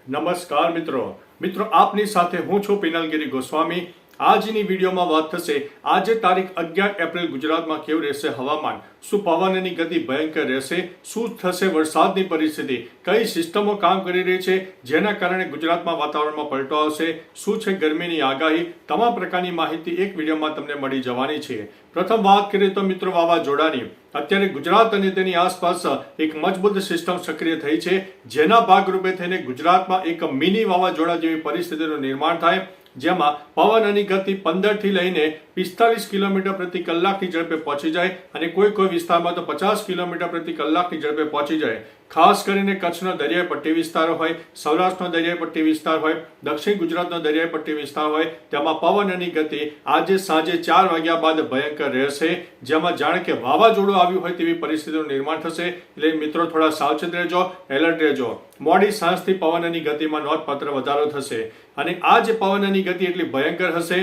નમસ્કાર મિત્રો આપની સાથે હું છું પિનલગીરી ગોસ્વામી। આજની વિડીયોમાં વાત થશે આજે તારીખ 11 એપ્રિલ ગુજરાતમાં કેવું રહેશે હવામાન, શું પવનની ગતિ ભયંકર રહેશે, શું થશે વરસાદની પરિસ્થિતિ, કઈ સિસ્ટમો કામ કરી રહી છે જેના કારણે ગુજરાતમાં વાતાવરણમાં પલટો આવશે, શું છે ગરમીની આગાહી, તમામ પ્રકારની માહિતી એક વિડીયોમાં તમને મળી જવાની છે। પ્રથમ વાત કરીએ તો મિત્રો વાવાઝોડાની। અત્યારે ગુજરાત અને તેની આસપાસ એક મજબૂત સિસ્ટમ સક્રિય થઈ છે જેના ભાગરૂપે થઈને ગુજરાતમાં એક મિની વાવાઝોડા જેવી પરિસ્થિતિનું નિર્માણ થાય, જેમાં પવનની ગતિ 15 થી લઈને 45 કિલોમીટર પ્રતિ કલાકની ઝડપે પહોંચી જાય અને કોઈ વિસ્તારમાં તો 50 કિલોમીટર પ્રતિ કલાકની ઝડપે પહોંચી જાય। ખાસ કરીને કચ્છનો દરિયાઈ પટ્ટી વિસ્તાર હોય, સૌરાષ્ટ્રનો દરિયાઈ પટ્ટી વિસ્તાર હોય, દક્ષિણ ગુજરાતનો દરિયાઈ પટ્ટી વિસ્તાર હોય, તેમાં પવનની ગતિ આજે સાંજે 4 વાગ્યા બાદ ભયંકર રહેશે, જેમાં જાણે કે વાવાઝોડું આવ્યું હોય તેવી પરિસ્થિતિનું નિર્માણ થશે। એટલે મિત્રો થોડા સાવચેત રહેજો, એલર્ટ રહેજો। મોડી સાંજથી પવનની ગતિમાં નોંધપાત્ર વધારો થશે અને આ જે પવનની ગતિ એટલી ભયંકર હશે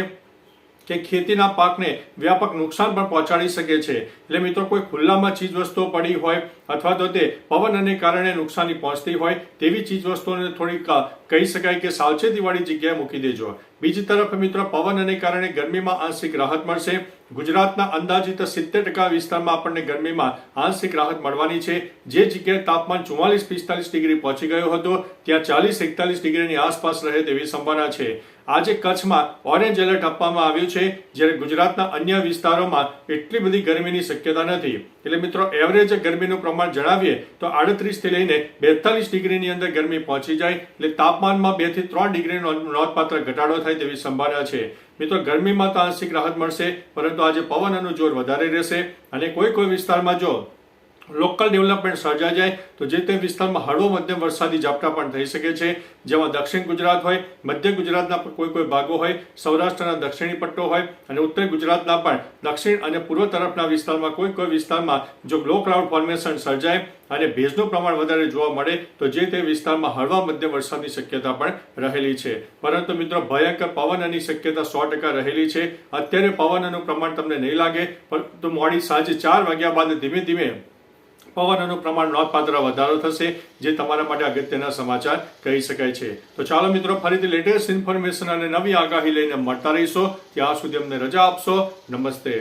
કે ખેતીના પાકને વ્યાપક નુકસાન પણ પહોંચાડી શકે છે। એટલે મિત્રો કોઈ ખુલ્લામાં ચીજ વસ્તુઓ પડી હોય અથવા તો તે પવનને કારણે નુકસાની પહોંચતી હોય તેવી ચીજ વસ્તુઓને થોડીક કહી શકાય કે સાવચેતીવાળી જગ્યાએ મૂકી દેજો। બીજી તરફ મિત્રો પવનને કારણે ગરમીમાં આંશિક રાહત મળશે। ગુજરાતના અંદાજિત 70% વિસ્તારમાં આપણને ગરમીમાં આંશિક રાહત મળવાની છે। જે જગ્યાએ તાપમાન 44-45 ડિગ્રી પહોંચી ગયો હતો ત્યાં 40-41 ડિગ્રીની આસપાસ રહે તેવી સંભાવના છે। આજે કચ્છમાં ઓરેન્જ એલર્ટ આપવામાં આવ્યું છે, જ્યારે ગુજરાતના અન્ય વિસ્તારોમાં એટલી બધી ગરમીની શક્યતા નથી। એટલે મિત્રો એવરેજ ગરમીનું પ્રમાણ જણાવીએ તો 38 થી લઈને 42 ડિગ્રીની અંદર ગરમી પહોંચી જાય, એટલે તાપમાનમાં 2 થી 3 ડિગ્રીનો નોંધપાત્ર ઘટાડો થાય તેવી સંભાવના છે। મિત્રો ગરમીમાં તો આંશિક રાહત મળશે, પરંતુ આજે પવનનું જોર વધારે રહેશે અને કોઈ વિસ્તારમાં જો લોકલ ડેવલપમેન્ટ સર્જાઈ જાય તો જે તે વિસ્તારમાં હળવો મધ્યમ વરસાદી ઝાપટા પણ થઈ શકે છે, જેમાં દક્ષિણ ગુજરાત હોય, મધ્ય ગુજરાતના કોઈ ભાગો હોય, સૌરાષ્ટ્રના દક્ષિણી પટ્ટો હોય અને ઉત્તર ગુજરાતના પણ દક્ષિણ અને પૂર્વ તરફના વિસ્તારમાં કોઈ વિસ્તારમાં જો લો ક્લાઉડ ફોર્મેશન સર્જાય અને ભેજનું પ્રમાણ વધારે જોવા મળે તો જે તે વિસ્તારમાં હળવા મધ્યમ વરસાદની શક્યતા પણ રહેલી છે। પરંતુ મિત્રો ભયંકર પવનની શક્યતા 100% રહેલી છે। અત્યારે પવનનું પ્રમાણ તમને નહીં લાગે, પરંતુ મોડી સાંજે 4 વાગ્યા બાદ ધીમે ધીમે પવનનું પ્રમાણ નોંધપાત્ર વધારો થશે, જે તમારા માટે અગત્યના સમાચાર કહી શકાય છે। તો ચાલો મિત્રો ફરીથી લેટેસ્ટ ઇન્ફોર્મેશન અને નવી આગાહી લઈને મળતા રહીશો। ત્યાં સુધી અમને રજા આપશો। નમસ્તે।